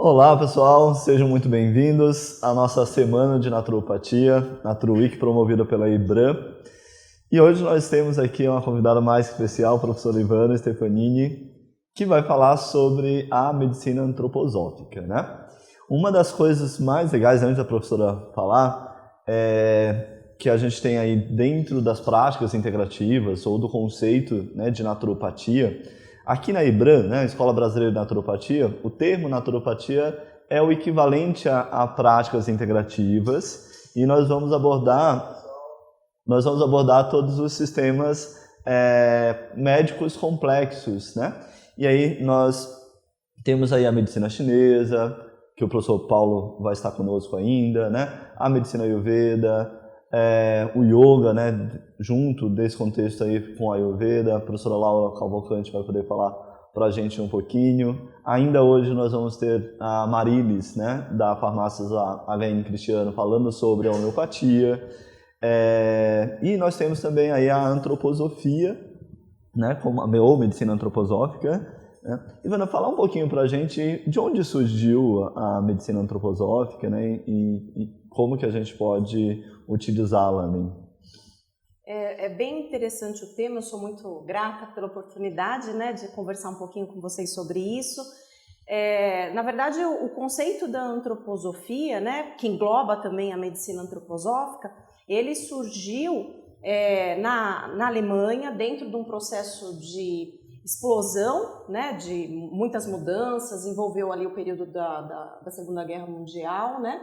Olá pessoal, sejam muito bem-vindos à nossa semana de naturopatia, NaturoWeek, promovida pela IBRAM. E hoje nós temos aqui uma convidada mais especial, a professora Ivana Stefanini, que vai falar sobre a medicina antroposófica, né? Uma das coisas mais legais, antes da professora falar, é que a gente tem aí dentro das práticas integrativas ou do conceito, né, de naturopatia. Aqui na IBRAM, né, Escola Brasileira de Naturopatia, o termo naturopatia é o equivalente a práticas integrativas e nós vamos abordar todos os sistemas médicos complexos, né? E aí nós temos aí a medicina chinesa, que o professor Paulo vai estar conosco ainda, né? A medicina Ayurveda, o yoga, né, junto desse contexto aí com a Ayurveda. A professora Laura Cavalcante vai poder falar para a gente um pouquinho. Ainda hoje nós vamos ter a Marilis, né, da Farmácias AVN Cristiano, falando sobre a homeopatia. E nós temos também aí a antroposofia, né, ou medicina antroposófica, né? Ivana, falar um pouquinho para a gente de onde surgiu a medicina antroposófica, né, e como que a gente pode utilizá-la, né? É bem interessante o tema, eu sou muito grata pela oportunidade, né, de conversar um pouquinho com vocês sobre isso. Na verdade, o conceito da antroposofia, né, que engloba também a medicina antroposófica, ele surgiu na Alemanha, dentro de um processo de explosão, né, de muitas mudanças, envolveu ali o período da Segunda Guerra Mundial, né,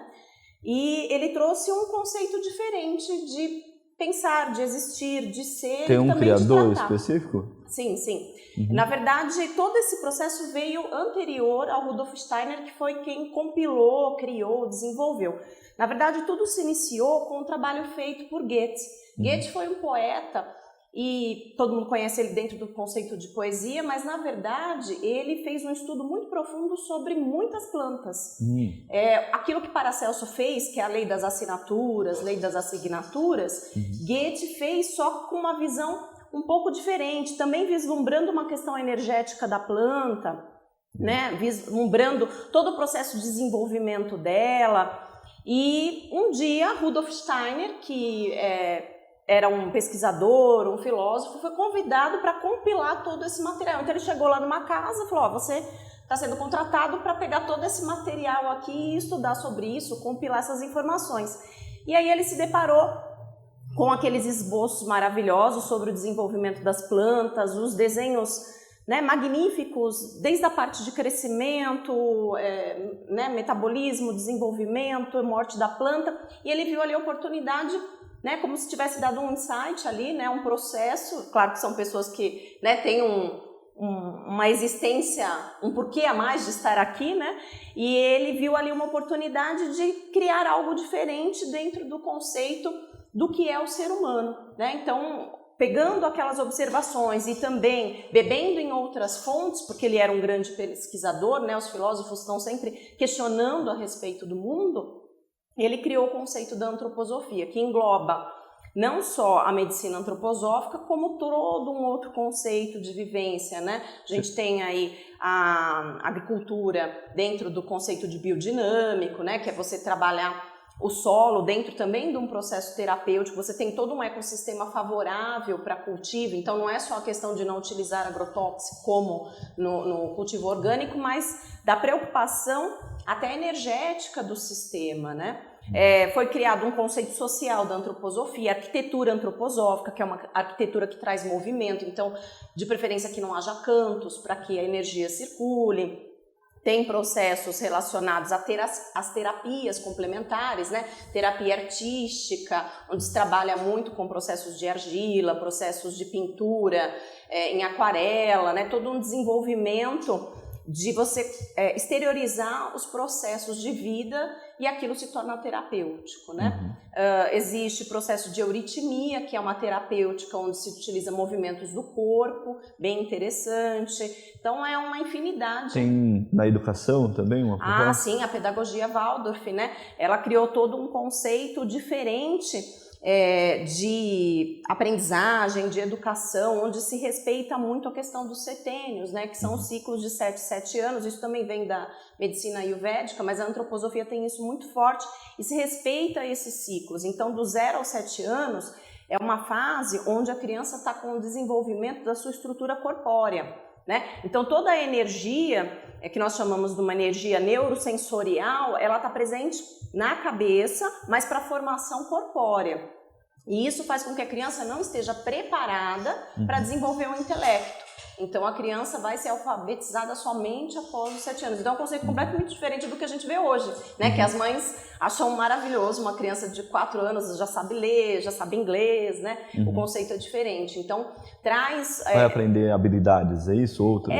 e ele trouxe um conceito diferente de pensar, de existir, de ser. Tem e um também criador de tratar. específico? Sim, sim. Uhum. Na verdade, todo esse processo veio anterior ao Rudolf Steiner, que foi quem compilou, criou, desenvolveu. Na verdade, tudo se iniciou com um trabalho feito por Goethe. Goethe foi um poeta, e todo mundo conhece ele dentro do conceito de poesia, mas na verdade ele fez um estudo muito profundo sobre muitas plantas. Aquilo que Paracelso fez, que é a lei das assinaturas, lei das assignaturas, Goethe fez só com uma visão um pouco diferente, também vislumbrando uma questão energética da planta, né? Vislumbrando todo o processo de desenvolvimento dela. E um dia Rudolf Steiner, que era um pesquisador, um filósofo, foi convidado para compilar todo esse material. Então ele chegou lá numa casa e falou: você está sendo contratado para pegar todo esse material aqui, estudar sobre isso, compilar essas informações. E aí ele se deparou com aqueles esboços maravilhosos sobre o desenvolvimento das plantas, os desenhos, né, magníficos, desde a parte de crescimento, né, metabolismo, desenvolvimento, morte da planta, e ele viu ali a oportunidade, né, como se tivesse dado um insight ali, né, um processo. Claro que são pessoas que, né, têm uma existência, um porquê a mais de estar aqui, né, e ele viu ali uma oportunidade de criar algo diferente dentro do conceito do que é o ser humano, né? Então, pegando aquelas observações e também bebendo em outras fontes, porque ele era um grande pesquisador, né? Os filósofos estão sempre questionando a respeito do mundo. Ele criou o conceito da antroposofia, que engloba não só a medicina antroposófica, como todo um outro conceito de vivência, né? A gente tem aí a agricultura dentro do conceito de biodinâmico, né? Que é você trabalhar o solo dentro também de um processo terapêutico. Você tem todo um ecossistema favorável para cultivo, então não é só a questão de não utilizar agrotóxico como no cultivo orgânico, mas da preocupação até energética do sistema, né? Foi criado um conceito social da antroposofia, arquitetura antroposófica, que é uma arquitetura que traz movimento, então de preferência que não haja cantos para que a energia circule. Tem processos relacionados às terapias complementares, né? Terapia artística, onde se trabalha muito com processos de argila, processos de pintura em aquarela, né? Todo um desenvolvimento de você exteriorizar os processos de vida e aquilo se torna terapêutico, né? Existe processo de euritmia, que é uma terapêutica onde se utiliza movimentos do corpo, bem interessante. Então é uma infinidade. Tem na educação também uma proposta? Sim, a pedagogia Waldorf, né? Ela criou todo um conceito diferente de aprendizagem, de educação, onde se respeita muito a questão dos setênios, né, que são os ciclos de 7 anos. Isso também vem da medicina ayurvédica, mas a antroposofia tem isso muito forte e se respeita esses ciclos. Então, do 0 aos 7 anos é uma fase onde a criança está com o desenvolvimento da sua estrutura corpórea, né? Então, toda a energia, que nós chamamos de uma energia neurosensorial, ela está presente na cabeça, mas para a formação corpórea. E isso faz com que a criança não esteja preparada para desenvolver o intelecto. Então, a criança vai ser alfabetizada somente após os 7 anos. Então, é um conceito completamente diferente do que a gente vê hoje, né? Que as mães acham maravilhoso, uma criança de 4 anos já sabe ler, já sabe inglês, né? O conceito é diferente. Então, traz... Vai aprender habilidades, é isso? Outras?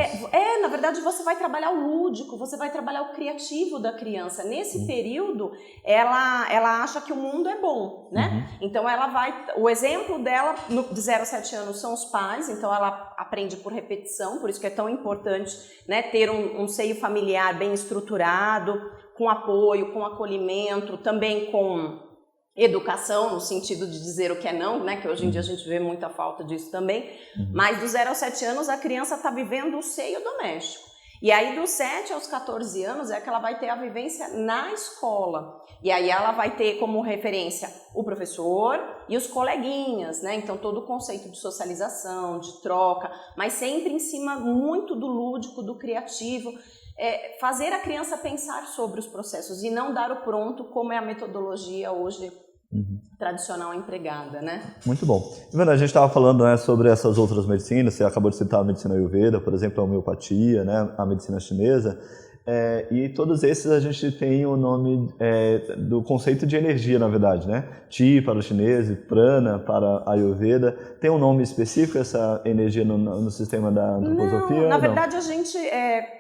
Na verdade, você vai trabalhar o lúdico, você vai trabalhar o criativo da criança. Nesse período, ela acha que o mundo é bom, né? Então, ela vai... O exemplo dela, de 0 a 7 anos, são os pais. Então, ela aprende por repetição, por isso que é tão importante, né, ter um seio familiar bem estruturado, com apoio, com acolhimento, também com educação, no sentido de dizer o que é não, né, que hoje em dia a gente vê muita falta disso também, mas do 0 aos 7 anos a criança está vivendo o seio doméstico. E aí dos 7 aos 14 anos é que ela vai ter a vivência na escola. E aí ela vai ter como referência o professor e os coleguinhas, né? Então todo o conceito de socialização, de troca, mas sempre em cima muito do lúdico, do criativo. Fazer a criança pensar sobre os processos e não dar o pronto, como é a metodologia hoje tradicional empregada, né? Muito bom. A gente estava falando, né, sobre essas outras medicinas, você acabou de citar a medicina ayurveda, por exemplo, a homeopatia, né, a medicina chinesa, e todos esses a gente tem o nome do conceito de energia, na verdade, né? Chi para o chinês, prana para a ayurveda. Tem um nome específico essa energia no sistema da antroposofia? Não, na verdade a gente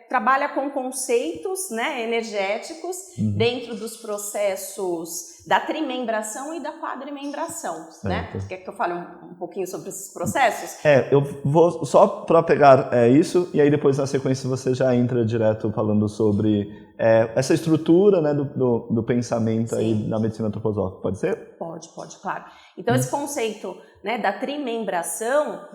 trabalha com conceitos, né, energéticos dentro dos processos da trimembração e da quadrimembração, né? Quer que eu fale um pouquinho sobre esses processos? Eu vou só para pegar isso e aí depois na sequência você já entra direto falando sobre essa estrutura, né, do pensamento aí da medicina antroposófica, pode ser? Pode, claro. Então esse conceito, né, da trimembração,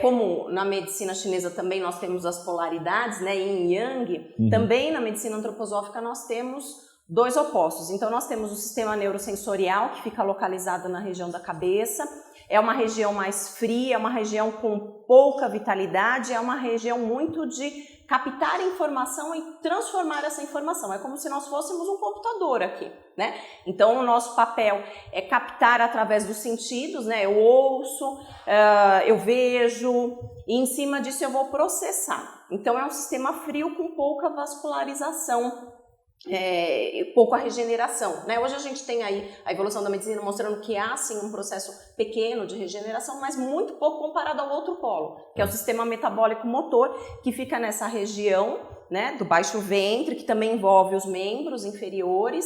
como na medicina chinesa também nós temos as polaridades, né, yin e yang, também na medicina antroposófica nós temos 2 opostos. Então nós temos o sistema neurosensorial, que fica localizado na região da cabeça, é uma região mais fria, é uma região com pouca vitalidade, é uma região muito de captar informação e transformar essa informação. É como se nós fôssemos um computador aqui, né? Então, o nosso papel é captar através dos sentidos, né? Eu ouço, eu vejo, e em cima disso eu vou processar. Então, é um sistema frio com pouca vascularização, pouca regeneração, né? Hoje a gente tem aí a evolução da medicina mostrando que há sim um processo pequeno de regeneração, mas muito pouco comparado ao outro polo, que é o sistema metabólico motor, que fica nessa região, né, do baixo ventre, que também envolve os membros inferiores,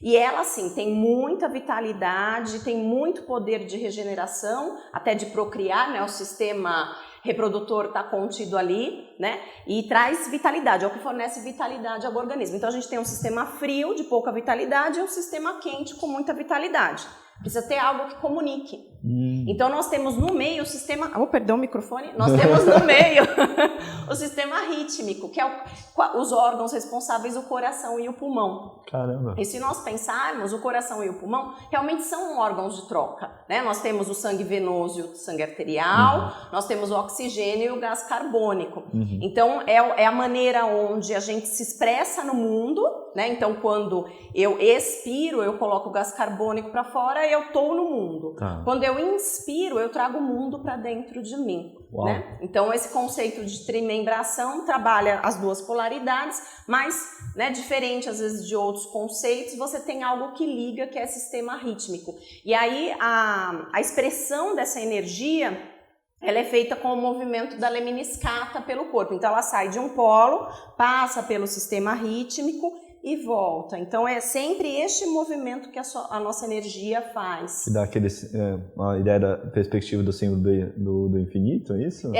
e ela sim tem muita vitalidade, tem muito poder de regeneração, até de procriar, né? O sistema reprodutor está contido ali, né? E traz vitalidade, é o que fornece vitalidade ao organismo. Então a gente tem um sistema frio de pouca vitalidade e um sistema quente com muita vitalidade. Precisa ter algo que comunique. Então nós temos no meio o sistema... perdão o microfone. Nós temos no meio o sistema rítmico, que é os órgãos responsáveis, o coração e o pulmão. Caramba! E se nós pensarmos, o coração e o pulmão realmente são órgãos de troca, né? Nós temos o sangue venoso e o sangue arterial, nós temos o oxigênio e o gás carbônico. Então é a maneira onde a gente se expressa no mundo, né? Então quando eu expiro, eu coloco o gás carbônico para fora e eu estou no mundo. Quando eu inspiro, eu trago o mundo para dentro de mim. Né? Então esse conceito de trimembração trabalha as 2 polaridades, mas, né, diferente às vezes de outros conceitos, você tem algo que liga, que é sistema rítmico. E aí a expressão dessa energia, ela é feita com o movimento da lemniscata pelo corpo. Então ela sai de um polo, passa pelo sistema rítmico e volta. Então é sempre este movimento que a nossa energia faz. E dá a ideia da perspectiva do símbolo do infinito, é isso?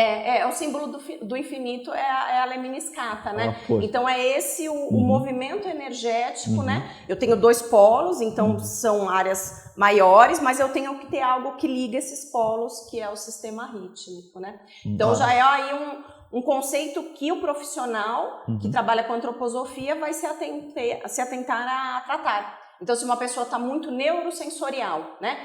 O símbolo do infinito é a lemniscata, né? Então é esse o movimento energético, né? Eu tenho 2 polos, então são áreas maiores, mas eu tenho que ter algo que liga esses polos, que é o sistema rítmico, né? Então já é aí um conceito que o profissional que trabalha com antroposofia vai se atentar a tratar. Então, se uma pessoa está muito neurosensorial, né,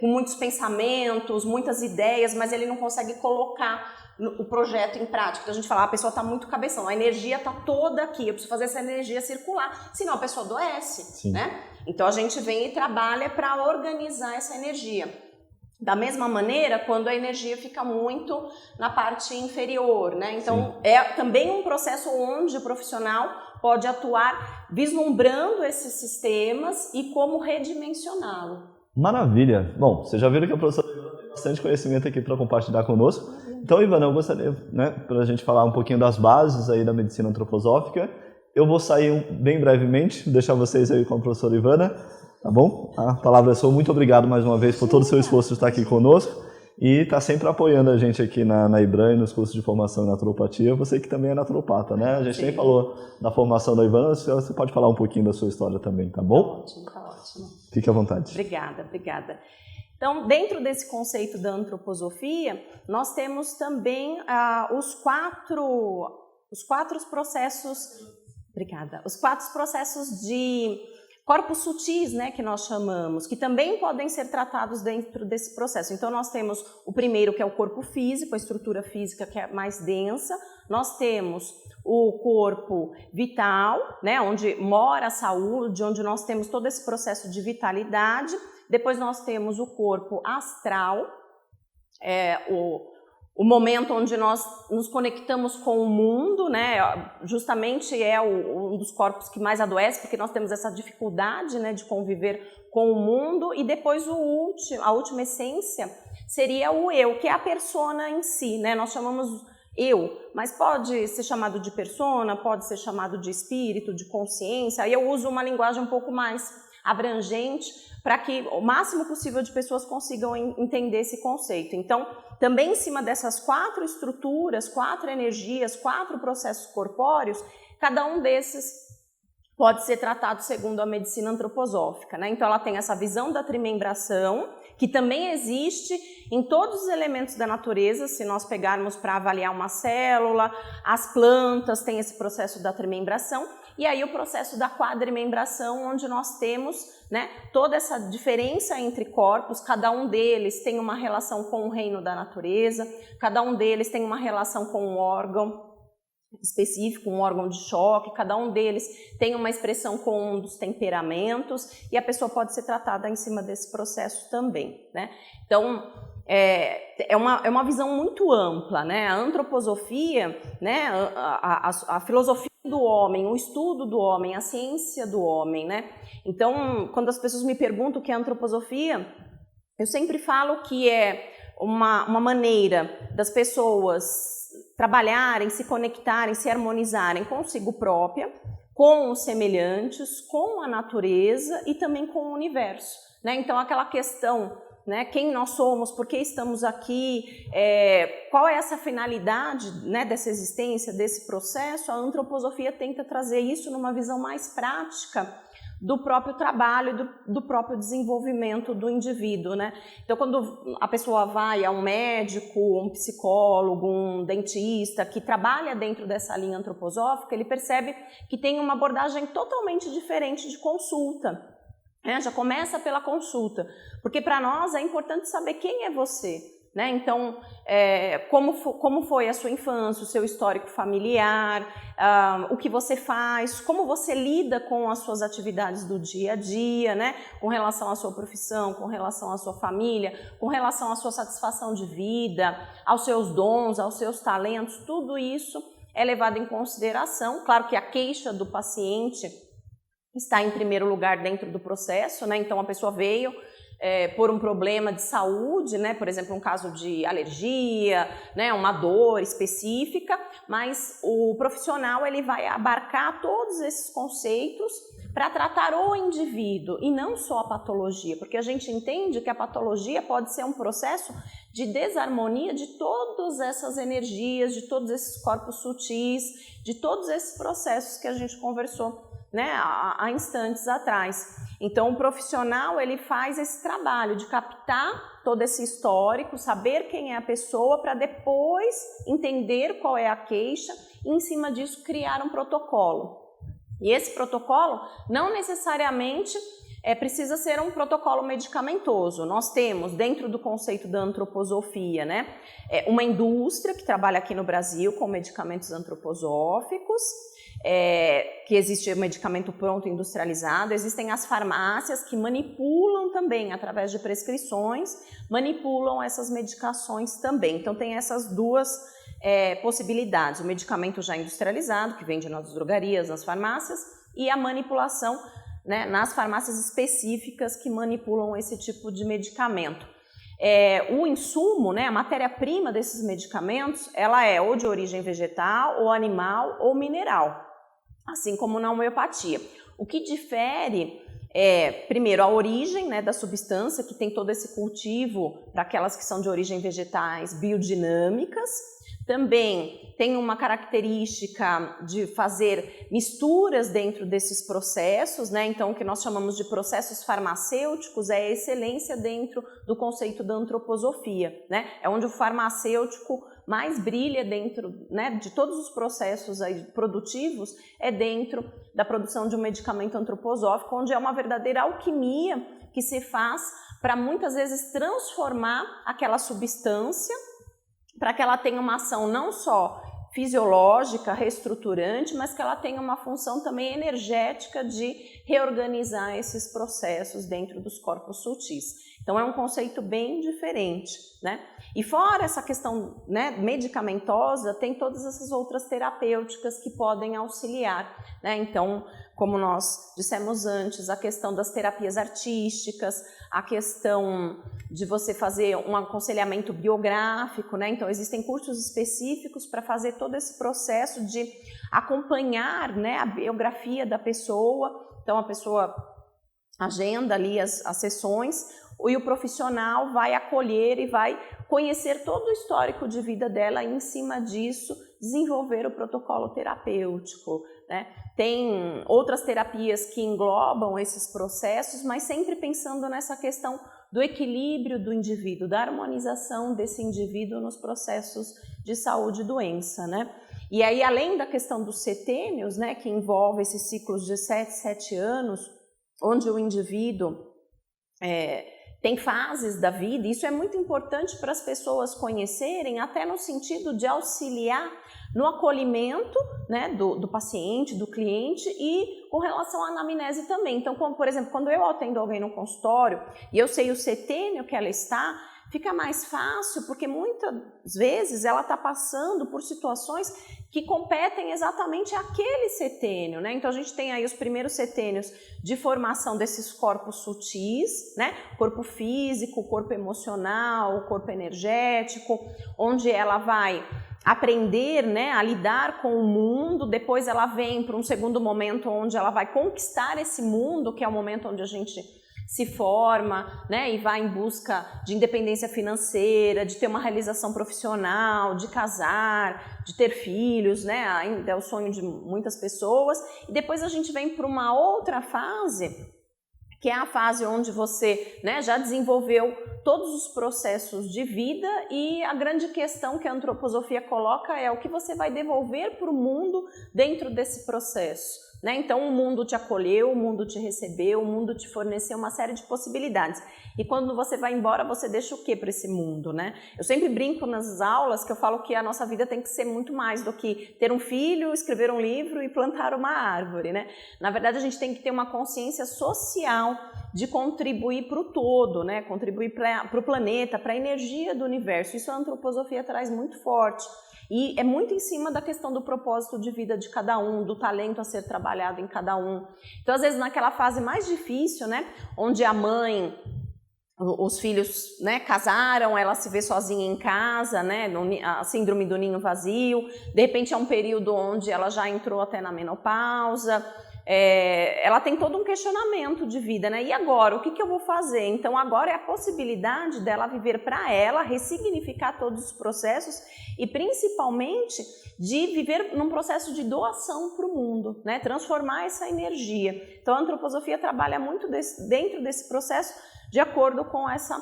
com muitos pensamentos, muitas ideias, mas ele não consegue colocar o projeto em prática. Então, a gente fala, a pessoa está muito cabeção, a energia está toda aqui, eu preciso fazer essa energia circular, senão a pessoa adoece, né? Então, a gente vem e trabalha para organizar essa energia. Da mesma maneira, quando a energia fica muito na parte inferior, né? Então, é também um processo onde o profissional pode atuar vislumbrando esses sistemas e como redimensioná-lo. Maravilha! Bom, vocês já viram que a professora tem bastante conhecimento aqui para compartilhar conosco. Então, Ivana, eu gostaria, né, para a gente falar um pouquinho das bases aí da medicina antroposófica. Eu vou sair bem brevemente, deixar vocês aí com a professora Ivana. Tá bom? A palavra é sua. Muito obrigado mais uma vez por todo o seu esforço de estar aqui conosco e estar sempre apoiando a gente aqui na IBRAM e nos cursos de formação em naturopatia. Você que também é naturopata, né? A gente nem falou da formação da Ivana, você pode falar um pouquinho da sua história também, tá bom? Tá ótimo. Fique à vontade. Obrigada. Então, dentro desse conceito da antroposofia, nós temos também os quatro processos de corpos sutis, né, que nós chamamos, que também podem ser tratados dentro desse processo. Então, nós temos o primeiro, que é o corpo físico, a estrutura física que é mais densa. Nós temos o corpo vital, né, onde mora a saúde, onde nós temos todo esse processo de vitalidade. Depois nós temos o corpo astral, o momento onde nós nos conectamos com o mundo, né? Justamente é um dos corpos que mais adoece, porque nós temos essa dificuldade, né, de conviver com o mundo. E depois a última essência seria o eu, que é a persona em si, né? Nós chamamos eu, mas pode ser chamado de persona, pode ser chamado de espírito, de consciência. Aí eu uso uma linguagem um pouco mais abrangente para que o máximo possível de pessoas consigam entender esse conceito. Então, também em cima dessas 4 estruturas, 4 energias, 4 processos corpóreos, cada um desses pode ser tratado segundo a medicina antroposófica, né? Então, ela tem essa visão da trimembração, que também existe em todos os elementos da natureza. Se nós pegarmos para avaliar uma célula, as plantas têm esse processo da trimembração, e aí o processo da quadrimembração, onde nós temos, né, toda essa diferença entre corpos, cada um deles tem uma relação com o reino da natureza, cada um deles tem uma relação com um órgão específico, um órgão de choque, cada um deles tem uma expressão com um dos temperamentos, e a pessoa pode ser tratada em cima desse processo também, né? Então, é uma visão muito ampla, né? A antroposofia, né, a filosofia do homem, o estudo do homem, a ciência do homem, né? Então, quando as pessoas me perguntam o que é antroposofia, eu sempre falo que é uma maneira das pessoas trabalharem, se conectarem, se harmonizarem consigo própria, com os semelhantes, com a natureza e também com o universo, né? Então, aquela questão, né, quem nós somos, por que estamos aqui, qual é essa finalidade, né, dessa existência, desse processo, a antroposofia tenta trazer isso numa visão mais prática do próprio trabalho e do próprio desenvolvimento do indivíduo, né? Então, quando a pessoa vai a um médico, um psicólogo, um dentista que trabalha dentro dessa linha antroposófica, ele percebe que tem uma abordagem totalmente diferente de consulta. Já começa pela consulta, porque para nós é importante saber quem é você, né? Então, como foi a sua infância, o seu histórico familiar, o que você faz, como você lida com as suas atividades do dia a dia, né? Com relação à sua profissão, com relação à sua família, com relação à sua satisfação de vida, aos seus dons, aos seus talentos, tudo isso é levado em consideração. Claro que a queixa do paciente está em primeiro lugar dentro do processo, né? Então a pessoa veio por um problema de saúde, né? Por exemplo, um caso de alergia, né? Uma dor específica, mas o profissional ele vai abarcar todos esses conceitos para tratar o indivíduo e não só a patologia, porque a gente entende que a patologia pode ser um processo de desarmonia de todas essas energias, de todos esses corpos sutis, de todos esses processos que a gente conversou, né, há instantes atrás. Então o profissional ele faz esse trabalho de captar todo esse histórico, saber quem é a pessoa para depois entender qual é a queixa e em cima disso criar um protocolo. E esse protocolo não necessariamente precisa ser um protocolo medicamentoso. Nós temos, dentro do conceito da antroposofia, né, uma indústria que trabalha aqui no Brasil com medicamentos antroposóficos, que existe o medicamento pronto industrializado, existem as farmácias que manipulam também, através de prescrições, manipulam essas medicações também. Então tem essas duas possibilidades, o medicamento já industrializado, que vende nas drogarias, nas farmácias, e a manipulação, né, nas farmácias específicas que manipulam esse tipo de medicamento. O insumo, né, a matéria-prima desses medicamentos, ela é ou de origem vegetal, ou animal, ou mineral, assim como na homeopatia. O que difere primeiro, a origem, né, da substância, que tem todo esse cultivo para aquelas que são de origem vegetais biodinâmicas. Também tem uma característica de fazer misturas dentro desses processos, né? Então o que nós chamamos de processos farmacêuticos é a excelência dentro do conceito da antroposofia, né? É onde o farmacêutico mais brilha dentro, né, de todos os processos aí produtivos, é dentro da produção de um medicamento antroposófico, onde é uma verdadeira alquimia que se faz para muitas vezes transformar aquela substância para que ela tenha uma ação não só fisiológica, reestruturante, mas que ela tenha uma função também energética de reorganizar esses processos dentro dos corpos sutis. Então é um conceito bem diferente, né? E fora essa questão, né, medicamentosa, tem todas essas outras terapêuticas que podem auxiliar, né? Então, como nós dissemos antes, a questão das terapias artísticas, a questão de você fazer um aconselhamento biográfico, né? Então existem cursos específicos para fazer todo esse processo de acompanhar, né, a biografia da pessoa. Então a pessoa agenda ali as sessões e o profissional vai acolher e vai conhecer todo o histórico de vida dela e em cima disso desenvolver o protocolo terapêutico, né? Tem outras terapias que englobam esses processos, mas sempre pensando nessa questão do equilíbrio do indivíduo, da harmonização desse indivíduo nos processos de saúde e doença, né? E aí, além da questão dos setênios, né, que envolve esses ciclos de 7 anos, onde o indivíduo tem fases da vida, isso é muito importante para as pessoas conhecerem, até no sentido de auxiliar no acolhimento, né, do paciente, do cliente e com relação à anamnese também. Então, como, por exemplo, quando eu atendo alguém no consultório e eu sei o setênio que ela está, fica mais fácil, porque muitas vezes ela está passando por situações que competem exatamente àquele setênio, né? Então a gente tem aí os primeiros setênios de formação desses corpos sutis, né? Corpo físico, corpo emocional, corpo energético, onde ela vai aprender, né, a lidar com o mundo. Depois ela vem para um segundo momento onde ela vai conquistar esse mundo, que é o momento onde a gente se forma, né, e vai em busca de independência financeira, de ter uma realização profissional, de casar, de ter filhos, né, ainda é o sonho de muitas pessoas. E depois a gente vem para uma outra fase, que é a fase onde você, né, já desenvolveu todos os processos de vida, e a grande questão que a antroposofia coloca é o que você vai devolver para o mundo dentro desse processo, né? Então o mundo te acolheu, o mundo te recebeu, o mundo te forneceu uma série de possibilidades. E quando você vai embora, você deixa o que para esse mundo, né? Eu sempre brinco nas aulas que eu falo que a nossa vida tem que ser muito mais do que ter um filho, escrever um livro e plantar uma árvore, né? Na verdade, a gente tem que ter uma consciência social de contribuir para o todo, né? Contribuir para o planeta, para a energia do universo. Isso a antroposofia traz muito forte. E é muito em cima da questão do propósito de vida de cada um, do talento a ser trabalhado em cada um. Então, às vezes, naquela fase mais difícil, né, onde a mãe os filhos, né, casaram, ela se vê sozinha em casa, né, a síndrome do ninho vazio, de repente é um período onde ela já entrou até na menopausa, ela tem todo um questionamento de vida, né, e agora, o que eu vou fazer? Então agora é a possibilidade dela viver para ela, ressignificar todos os processos e principalmente de viver num processo de doação para o mundo, né, transformar essa energia. Então a antroposofia trabalha muito dentro desse processo de acordo com essa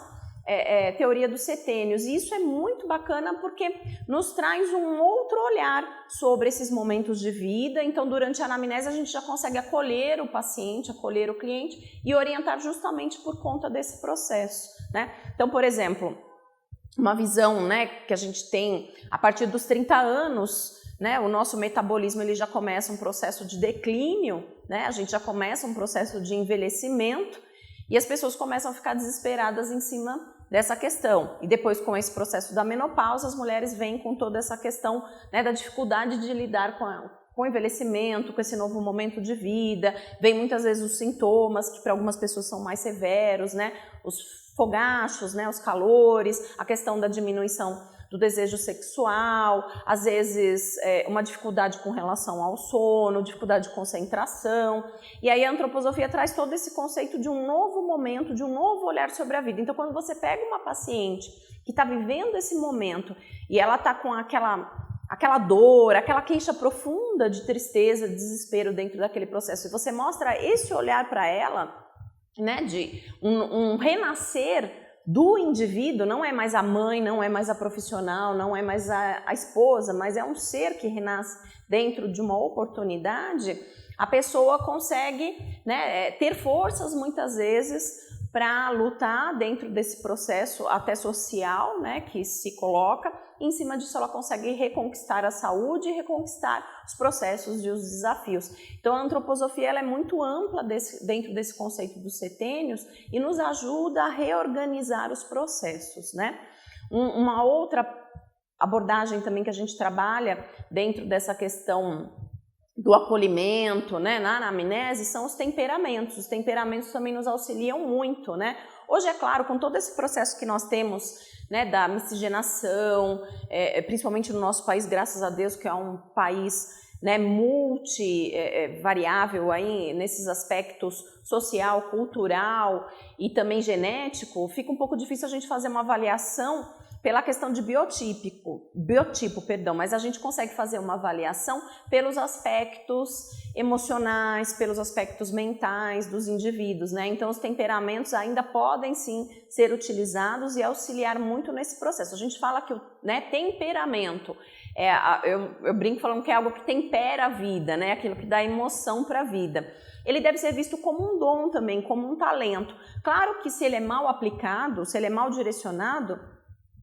teoria dos setênios. E isso é muito bacana porque nos traz um outro olhar sobre esses momentos de vida. Então, durante a anamnese, a gente já consegue acolher o paciente, acolher o cliente e orientar justamente por conta desse processo, né? Então, por exemplo, uma visão, né, que a gente tem a partir dos 30 anos, né, o nosso metabolismo ele já começa um processo de declínio, né? A gente já começa um processo de envelhecimento. E as pessoas começam a ficar desesperadas em cima dessa questão. E depois, com esse processo da menopausa, as mulheres vêm com toda essa questão, né, da dificuldade de lidar com o envelhecimento, com esse novo momento de vida. Vem muitas vezes os sintomas, que para algumas pessoas são mais severos, né? Os fogachos, né, os calores, a questão da diminuição do desejo sexual, às vezes uma dificuldade com relação ao sono, dificuldade de concentração. E aí a antroposofia traz todo esse conceito de um novo momento, de um novo olhar sobre a vida. Então, quando você pega uma paciente que está vivendo esse momento e ela está com aquela dor, aquela queixa profunda de tristeza, de desespero dentro daquele processo, e você mostra esse olhar para ela, né, de um renascer do indivíduo, não é mais a mãe, não é mais a profissional, não é mais a esposa, mas é um ser que renasce dentro de uma oportunidade, a pessoa consegue, né, ter forças muitas vezes para lutar dentro desse processo até social, né, que se coloca. Em cima disso ela consegue reconquistar a saúde e reconquistar os processos e os desafios. Então a antroposofia ela é muito ampla dentro desse conceito dos setênios e nos ajuda a reorganizar os processos, né? Uma outra abordagem também que a gente trabalha dentro dessa questão do acolhimento, né, na anamnese, são os temperamentos. Os temperamentos também nos auxiliam muito, né? Hoje, é claro, com todo esse processo que nós temos, né, da miscigenação, principalmente no nosso país, graças a Deus, que é um país, né, multivariável aí nesses aspectos social, cultural e também genético, fica um pouco difícil a gente fazer uma avaliação pela questão de biotipo, mas a gente consegue fazer uma avaliação pelos aspectos emocionais, pelos aspectos mentais dos indivíduos, né? Então os temperamentos ainda podem sim ser utilizados e auxiliar muito nesse processo. A gente fala que o, né, temperamento, eu brinco falando que é algo que tempera a vida, né? Aquilo que dá emoção para a vida. Ele deve ser visto como um dom também, como um talento. Claro que se ele é mal aplicado, se ele é mal direcionado,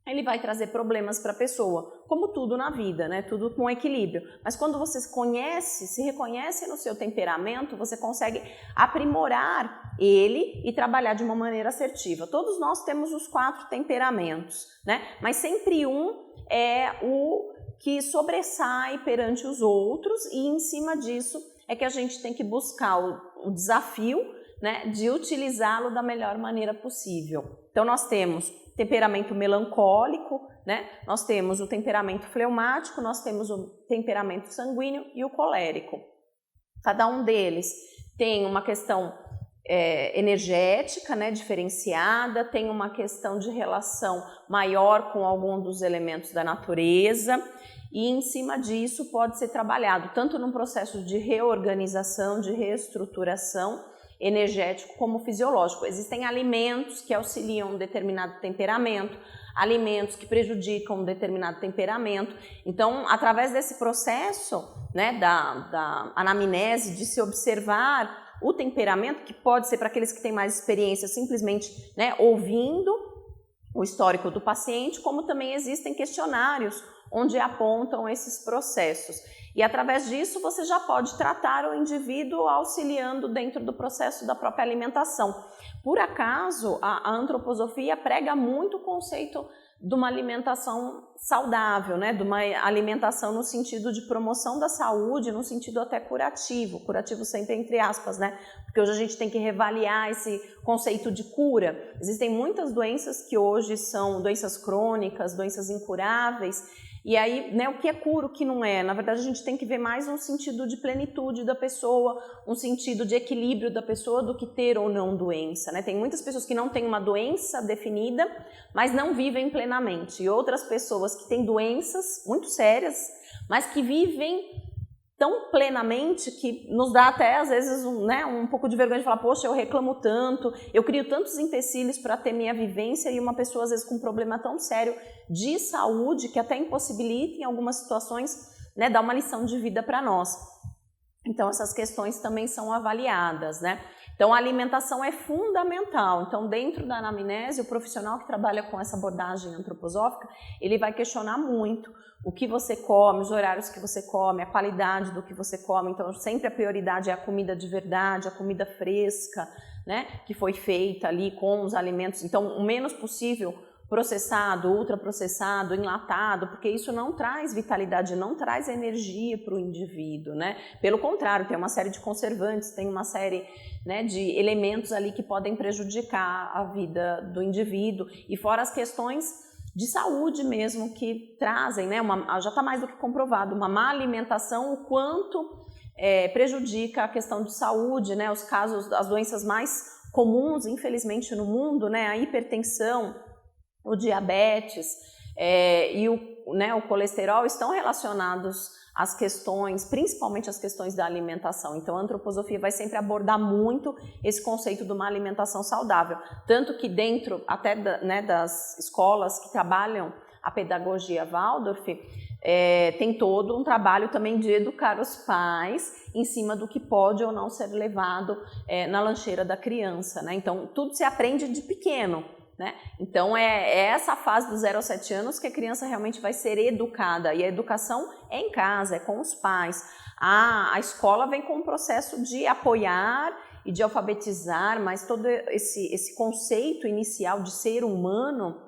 ele vai trazer problemas para a pessoa, como tudo na vida, né? Tudo com equilíbrio. Mas quando você se reconhece no seu temperamento, você consegue aprimorar ele e trabalhar de uma maneira assertiva. Todos nós temos os 4 temperamentos, né? Mas sempre um é o que sobressai perante os outros e em cima disso é que a gente tem que buscar o desafio, né, de utilizá-lo da melhor maneira possível. Então nós temos temperamento melancólico, né? Nós temos o temperamento fleumático, nós temos o temperamento sanguíneo e o colérico. Cada um deles tem uma questão energética, né, diferenciada, tem uma questão de relação maior com algum dos elementos da natureza e em cima disso pode ser trabalhado tanto num processo de reorganização, de reestruturação energético como fisiológico. Existem alimentos que auxiliam um determinado temperamento, alimentos que prejudicam um determinado temperamento. Então, através desse processo, né, da anamnese, de se observar o temperamento, que pode ser para aqueles que têm mais experiência, simplesmente, né, ouvindo o histórico do paciente, como também existem questionários onde apontam esses processos. E através disso você já pode tratar o indivíduo auxiliando dentro do processo da própria alimentação. Por acaso, a antroposofia prega muito o conceito de uma alimentação saudável, né? De uma alimentação no sentido de promoção da saúde, no sentido até curativo sempre entre aspas, né? Porque hoje a gente tem que reavaliar esse conceito de cura. Existem muitas doenças que hoje são doenças crônicas, doenças incuráveis, e aí, né, o que é cura, o que não é? Na verdade, a gente tem que ver mais um sentido de plenitude da pessoa, um sentido de equilíbrio da pessoa do que ter ou não doença, né? Tem muitas pessoas que não têm uma doença definida, mas não vivem plenamente. E outras pessoas que têm doenças muito sérias, mas que vivem tão plenamente que nos dá até, às vezes, um pouco de vergonha de falar, poxa, eu reclamo tanto, eu crio tantos empecilhos para ter minha vivência, e uma pessoa, às vezes, com um problema tão sério de saúde, que até impossibilita, em algumas situações, né, dar uma lição de vida para nós. Então, essas questões também são avaliadas, né? Então, a alimentação é fundamental. Então, dentro da anamnese, o profissional que trabalha com essa abordagem antroposófica, ele vai questionar muito o que você come, os horários que você come, a qualidade do que você come. Então, sempre a prioridade é a comida de verdade, a comida fresca, né, que foi feita ali com os alimentos. Então, o menos possível processado, ultraprocessado, enlatado, porque isso não traz vitalidade, não traz energia para o indivíduo, né? Pelo contrário, tem uma série de conservantes, tem uma série, né, de elementos ali que podem prejudicar a vida do indivíduo, e fora as questões de saúde mesmo que trazem, né? Já está mais do que comprovado, uma má alimentação, o quanto prejudica a questão de saúde, né? Os casos, as doenças mais comuns, infelizmente, no mundo, né? A hipertensão, o diabetes e o colesterol estão relacionados às questões, principalmente às questões da alimentação. Então, a antroposofia vai sempre abordar muito esse conceito de uma alimentação saudável. Tanto que dentro até das escolas que trabalham a pedagogia Waldorf, tem todo um trabalho também de educar os pais em cima do que pode ou não ser levado na lancheira da criança, né? Então, tudo se aprende de pequeno, né? Então, é essa fase dos 0 aos 7 anos que a criança realmente vai ser educada, e a educação é em casa, é com os pais. A escola vem com um processo de apoiar e de alfabetizar, mas todo esse conceito inicial de ser humano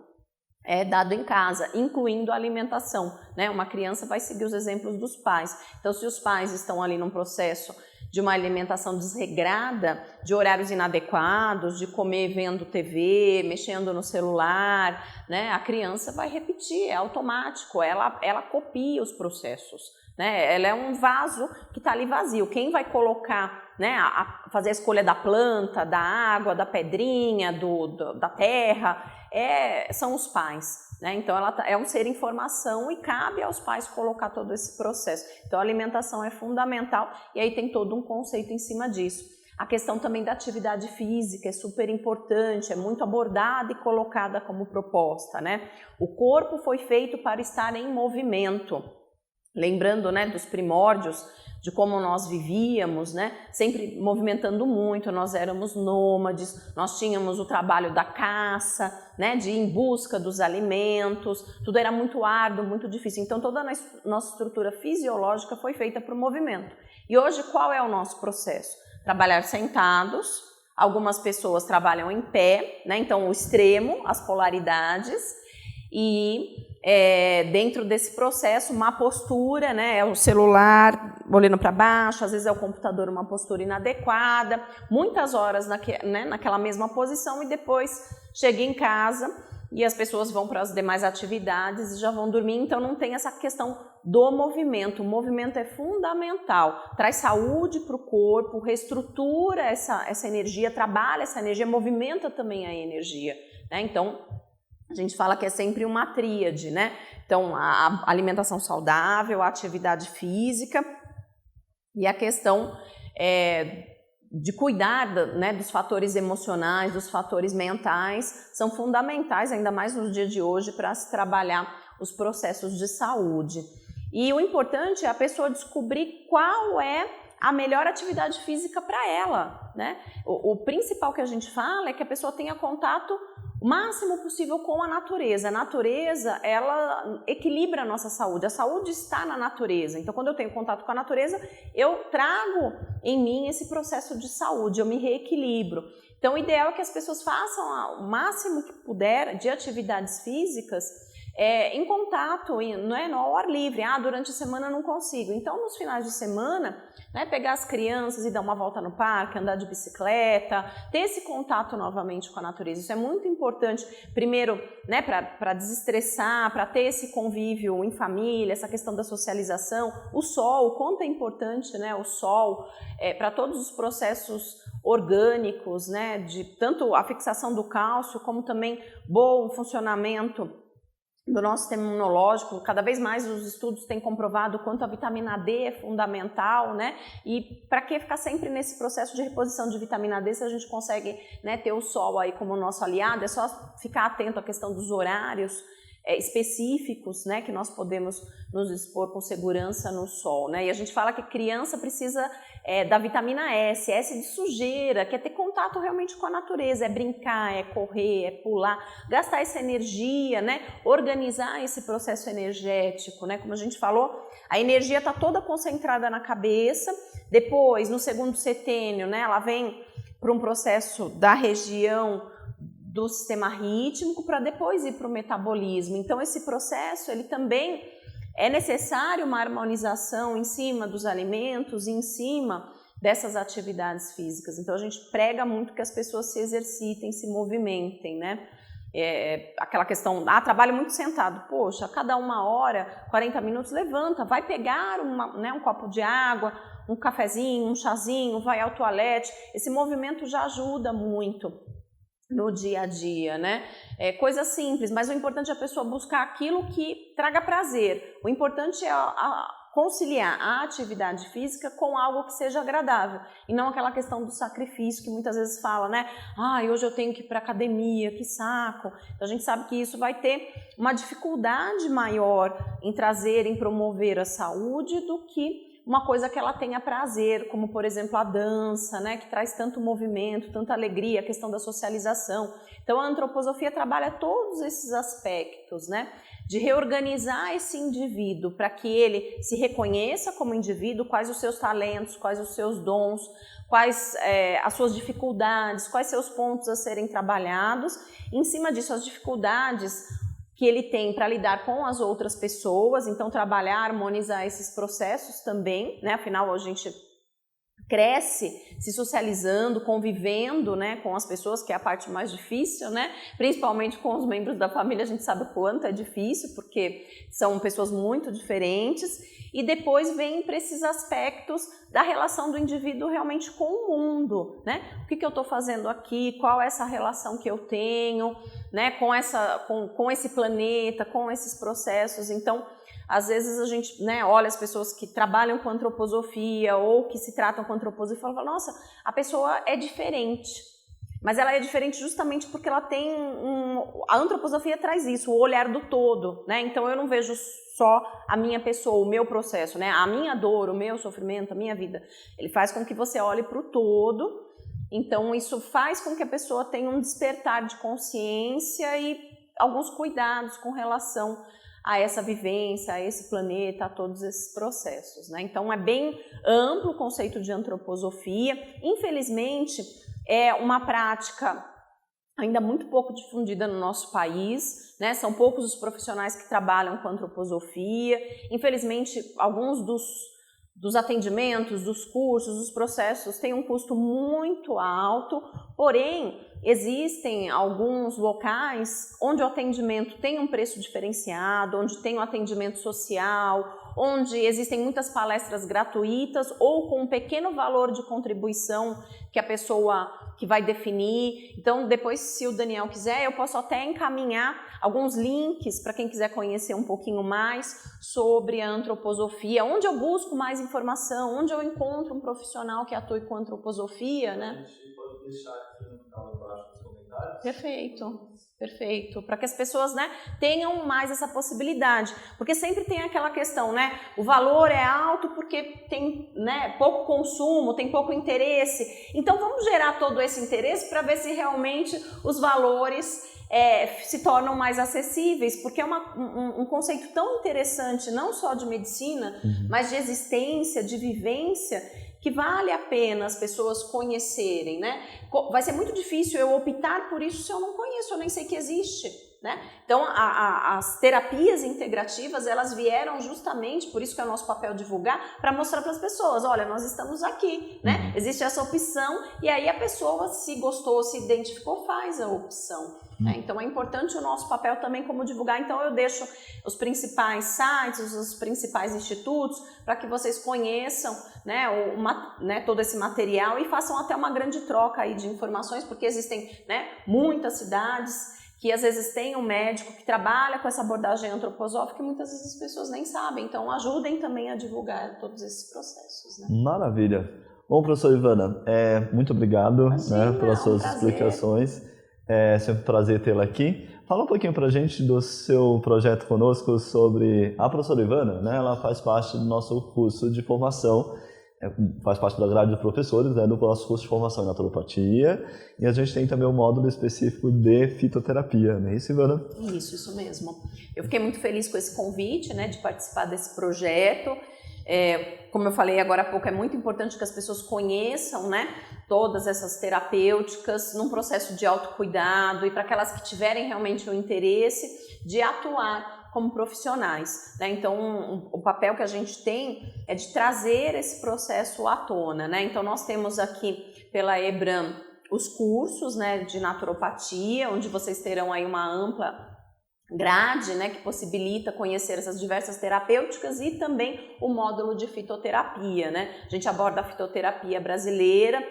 é dado em casa, incluindo a alimentação, né? Uma criança vai seguir os exemplos dos pais. Então, se os pais estão ali num processo de uma alimentação desregrada, de horários inadequados, de comer vendo TV, mexendo no celular, né? A criança vai repetir, é automático, ela copia os processos, né? Ela é um vaso que está ali vazio. Quem vai colocar, né, fazer a escolha da planta, da água, da pedrinha, da terra, são os pais. Né? Então, ela é um ser em formação e cabe aos pais colocar todo esse processo. Então, a alimentação é fundamental, e aí tem todo um conceito em cima disso. A questão também da atividade física é super importante, é muito abordada e colocada como proposta, né? O corpo foi feito para estar em movimento. Lembrando, né, dos primórdios, de como nós vivíamos, né, sempre movimentando muito, nós éramos nômades, nós tínhamos o trabalho da caça, né, de ir em busca dos alimentos, tudo era muito árduo, muito difícil. Então, toda a nossa estrutura fisiológica foi feita para o movimento. E hoje, qual é o nosso processo? Trabalhar sentados, algumas pessoas trabalham em pé, né, então o extremo, as polaridades, e dentro desse processo, uma postura, né, é o celular olhando para baixo, às vezes é o computador uma postura inadequada, muitas horas naquela mesma posição, e depois chega em casa e as pessoas vão para as demais atividades e já vão dormir. Então não tem essa questão do movimento. O movimento é fundamental, traz saúde para o corpo, reestrutura essa energia, trabalha essa energia, movimenta também a energia, né? Então, a gente fala que é sempre uma tríade, né? Então, a alimentação saudável, a atividade física e a questão de cuidar, né, dos fatores emocionais, dos fatores mentais, são fundamentais, ainda mais nos dias de hoje, para se trabalhar os processos de saúde. E o importante é a pessoa descobrir qual é a melhor atividade física para ela, né? O principal que a gente fala é que a pessoa tenha contato o máximo possível com a natureza. A natureza, ela equilibra a nossa saúde. A saúde está na natureza. Então, quando eu tenho contato com a natureza, eu trago em mim esse processo de saúde, eu me reequilibro. Então, o ideal é que as pessoas façam o máximo que puder de atividades físicas em contato, no ar livre. Durante a semana eu não consigo. Então, nos finais de semana, pegar as crianças e dar uma volta no parque, andar de bicicleta, ter esse contato novamente com a natureza. Isso é muito importante, primeiro, para desestressar, para ter esse convívio em família, essa questão da socialização. O sol, o quanto é importante, o sol, para todos os processos orgânicos, de tanto a fixação do cálcio, como também bom funcionamento do nosso sistema imunológico. Cada vez mais os estudos têm comprovado o quanto a vitamina D é fundamental, E para que ficar sempre nesse processo de reposição de vitamina D se a gente consegue, ter o sol aí como nosso aliado? É só ficar atento à questão dos horários específicos, que nós podemos nos expor com segurança no sol, E a gente fala que criança precisa da vitamina S, S de sujeira, que é ter contato realmente com a natureza, é brincar, é correr, é pular, gastar essa energia, organizar esse processo energético, Como a gente falou, a energia está toda concentrada na cabeça. Depois, no segundo setênio, ela vem para um processo da região do sistema rítmico para depois ir para o metabolismo. Então, esse processo, ele também é necessário uma harmonização em cima dos alimentos, em cima dessas atividades físicas. Então, a gente prega muito que as pessoas se exercitem, se movimentem, aquela questão, trabalho muito sentado. Poxa, a cada 1 hora, 40 minutos, levanta, vai pegar um copo de água, um cafezinho, um chazinho, vai ao toalete. Esse movimento já ajuda muito no dia a dia, Coisa simples, mas o importante é a pessoa buscar aquilo que traga prazer. O importante é conciliar a atividade física com algo que seja agradável e não aquela questão do sacrifício que muitas vezes fala, hoje eu tenho que ir para academia, que saco. Então, a gente sabe que isso vai ter uma dificuldade maior em trazer, em promover a saúde do que uma coisa que ela tenha prazer, como por exemplo a dança, que traz tanto movimento, tanta alegria, a questão da socialização. Então a antroposofia trabalha todos esses aspectos, de reorganizar esse indivíduo para que ele se reconheça como indivíduo, quais os seus talentos, quais os seus dons, quais as suas dificuldades, quais seus pontos a serem trabalhados. Em cima disso, as dificuldades que ele tem para lidar com as outras pessoas, então trabalhar, harmonizar esses processos também, afinal a gente cresce se socializando, convivendo, com as pessoas, que é a parte mais difícil, principalmente com os membros da família, a gente sabe o quanto é difícil, porque são pessoas muito diferentes, e depois vem para esses aspectos da relação do indivíduo realmente com o mundo, O que eu estou fazendo aqui, qual é essa relação que eu tenho, com esse planeta, com esses processos. Então, às vezes a gente olha as pessoas que trabalham com antroposofia ou que se tratam com antroposofia e fala, nossa, a pessoa é diferente. Mas ela é diferente justamente porque ela tem a antroposofia traz isso, o olhar do todo, Então eu não vejo só a minha pessoa, o meu processo, a minha dor, o meu sofrimento, a minha vida. Ele faz com que você olhe para o todo. Então isso faz com que a pessoa tenha um despertar de consciência e alguns cuidados com relação a essa vivência, a esse planeta, a todos esses processos, Então é bem amplo o conceito de antroposofia. Infelizmente, é uma prática ainda muito pouco difundida no nosso país, São poucos os profissionais que trabalham com antroposofia. Infelizmente, alguns dos atendimentos, dos cursos, dos processos têm um custo muito alto, porém, existem alguns locais onde o atendimento tem um preço diferenciado, onde tem um atendimento social, onde existem muitas palestras gratuitas ou com um pequeno valor de contribuição que a pessoa que vai definir. Então, depois, se o Daniel quiser, eu posso até encaminhar alguns links para quem quiser conhecer um pouquinho mais sobre a antroposofia, onde eu busco mais informação, onde eu encontro um profissional que atue com antroposofia, A gente pode deixar aqui no canal embaixo nos comentários. Perfeito, para que as pessoas tenham mais essa possibilidade, porque sempre tem aquela questão, o valor é alto porque tem pouco consumo, tem pouco interesse, então vamos gerar todo esse interesse para ver se realmente os valores se tornam mais acessíveis, porque é um conceito tão interessante, não só de medicina, mas de existência, de vivência, que vale a pena as pessoas conhecerem, né? Vai ser muito difícil eu optar por isso se eu não conheço, eu nem sei que existe, né? Então, as terapias integrativas, elas vieram justamente, por isso que é o nosso papel divulgar, para mostrar para as pessoas, olha, nós estamos aqui, né? Existe essa opção, e aí a pessoa, se gostou, se identificou, faz a opção. Então é importante o nosso papel também como divulgar, então eu deixo os principais sites, os principais institutos, para que vocês conheçam, né, todo esse material e façam até uma grande troca aí de informações, porque existem, né, muitas cidades que às vezes tem um médico que trabalha com essa abordagem antroposófica e muitas vezes as pessoas nem sabem, então ajudem também a divulgar todos esses processos. Né? Maravilha! Bom, professora Ivana, muito obrigado, né, pelas suas explicações. É sempre um prazer tê-la aqui. Fala um pouquinho pra gente do seu projeto conosco sobre a professora Ivana, né? Ela faz parte do nosso curso de formação, faz parte da grade de professores, né, do nosso curso de formação em naturopatia, e a gente tem também um módulo específico de fitoterapia, não é isso, Ivana? Isso mesmo. Eu fiquei muito feliz com esse convite, né, de participar desse projeto. Como eu falei agora há pouco, é muito importante que as pessoas conheçam, né, todas essas terapêuticas num processo de autocuidado e para aquelas que tiverem realmente o interesse de atuar como profissionais, né? Então o papel que a gente tem é de trazer esse processo à tona, né? Então nós temos aqui pela EBRAM os cursos, né, de naturopatia, onde vocês terão aí uma ampla grade, né, que possibilita conhecer essas diversas terapêuticas e também o módulo de fitoterapia, né? A gente aborda a fitoterapia brasileira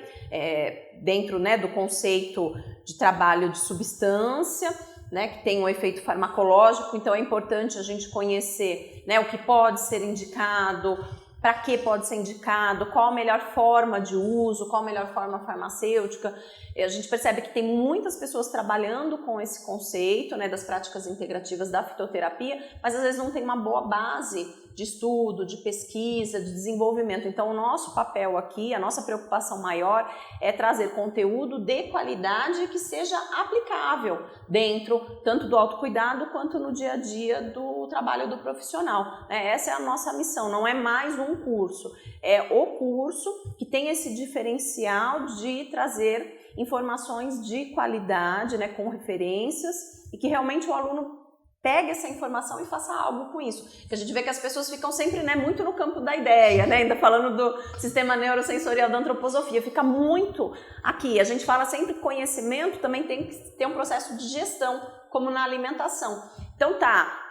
dentro, né, do conceito de trabalho de substância, né, que tem um efeito farmacológico, então é importante a gente conhecer, né, o que pode ser indicado, para que pode ser indicado, qual a melhor forma de uso, qual a melhor forma farmacêutica. A gente percebe que tem muitas pessoas trabalhando com esse conceito, né, das práticas integrativas da fitoterapia, mas às vezes não tem uma boa base de estudo, de pesquisa, de desenvolvimento. Então o nosso papel aqui, a nossa preocupação maior é trazer conteúdo de qualidade que seja aplicável dentro tanto do autocuidado quanto no dia a dia do trabalho do profissional. Essa é a nossa missão, não é mais um curso, é o curso que tem esse diferencial de trazer informações de qualidade, né, com referências, e que realmente o aluno pegue essa informação e faça algo com isso. Porque a gente vê que as pessoas ficam sempre, né, muito no campo da ideia, né, ainda falando do sistema neurosensorial da antroposofia, fica muito aqui. A gente fala sempre que conhecimento também tem que ter um processo de gestão, como na alimentação. Então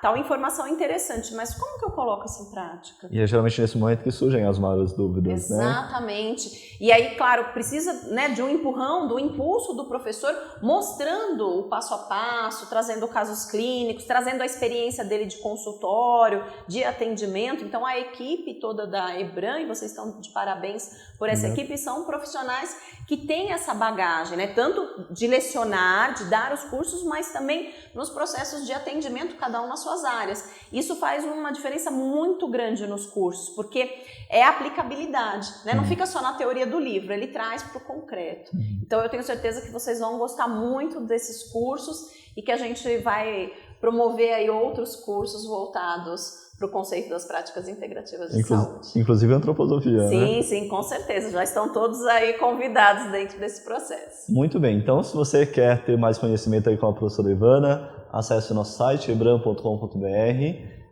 tal informação é interessante, mas como que eu coloco isso em prática? E é geralmente nesse momento que surgem as maiores dúvidas, Exatamente. Né? E aí, claro, precisa, né, de um empurrão, do impulso do professor, mostrando o passo a passo, trazendo casos clínicos, trazendo a experiência dele de consultório, de atendimento. Então a equipe toda da EBRAM, e vocês estão de parabéns por essa equipe, são profissionais que têm essa bagagem, né, tanto de lecionar, de dar os cursos, mas também nos processos de atendimento, cada um nas suas áreas. Isso faz uma diferença muito grande nos cursos, porque é aplicabilidade, né? Não fica só na teoria do livro, ele traz para o concreto. Então eu tenho certeza que vocês vão gostar muito desses cursos e que a gente vai promover aí outros cursos voltados para o conceito das práticas integrativas de saúde. Inclusive a antroposofia, né? Sim, com certeza. Já estão todos aí convidados dentro desse processo. Muito bem. Então, se você quer ter mais conhecimento aí com a professora Ivana, acesse o nosso site, ebram.com.br,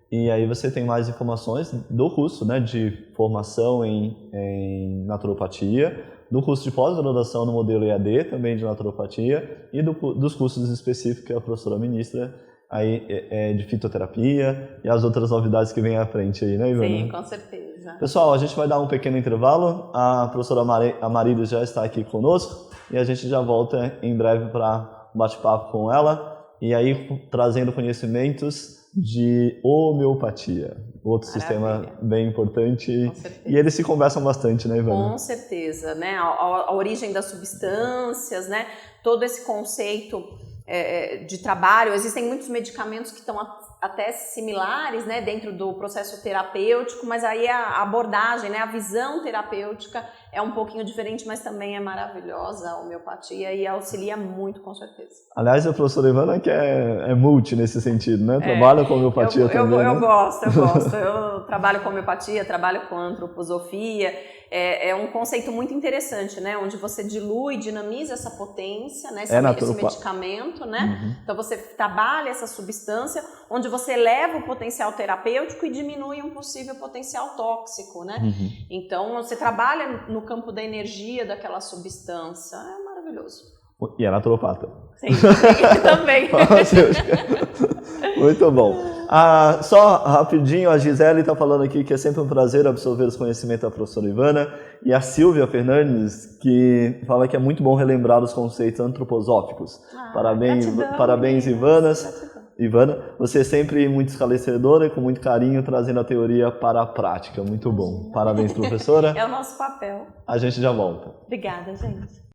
e aí você tem mais informações do curso, né, de formação em naturopatia, do curso de pós-graduação no modelo EAD, também de naturopatia, e dos cursos específicos que a professora ministra, aí de fitoterapia e as outras novidades que vêm à frente aí, né, Ivana? Sim, com certeza. Pessoal, a gente vai dar um pequeno intervalo, a professora Amarílis já está aqui conosco e a gente já volta em breve para um bate-papo com ela e aí trazendo conhecimentos de homeopatia, outro sistema bem importante, e eles se conversam bastante, né, Ivana? Com certeza, né, a origem das substâncias, né, todo esse conceito de trabalho. Existem muitos medicamentos que estão até similares, né, dentro do processo terapêutico, mas aí a abordagem, né, a visão terapêutica é um pouquinho diferente, mas também é maravilhosa a homeopatia e auxilia muito, com certeza. Aliás, a professora Ivana que é multi nesse sentido, né? Trabalha com homeopatia também, eu né? gosto. Eu trabalho com homeopatia, trabalho com antroposofia. É um conceito muito interessante, né? Onde você dilui, dinamiza essa potência, né? Esse medicamento, né? Então você trabalha essa substância, onde você eleva o potencial terapêutico e diminui um possível potencial tóxico, né? Então você trabalha no campo da energia daquela substância. É maravilhoso. E é naturopata. Sim, também. Muito bom. Só rapidinho, a Gisele está falando aqui que é sempre um prazer absorver os conhecimentos da professora Ivana. E a Silvia Fernandes, que fala que é muito bom relembrar os conceitos antroposóficos. Parabéns, Ivana, você é sempre muito esclarecedora e com muito carinho trazendo a teoria para a prática. Muito bom. Parabéns, professora. É o nosso papel. A gente já volta. Obrigada, gente.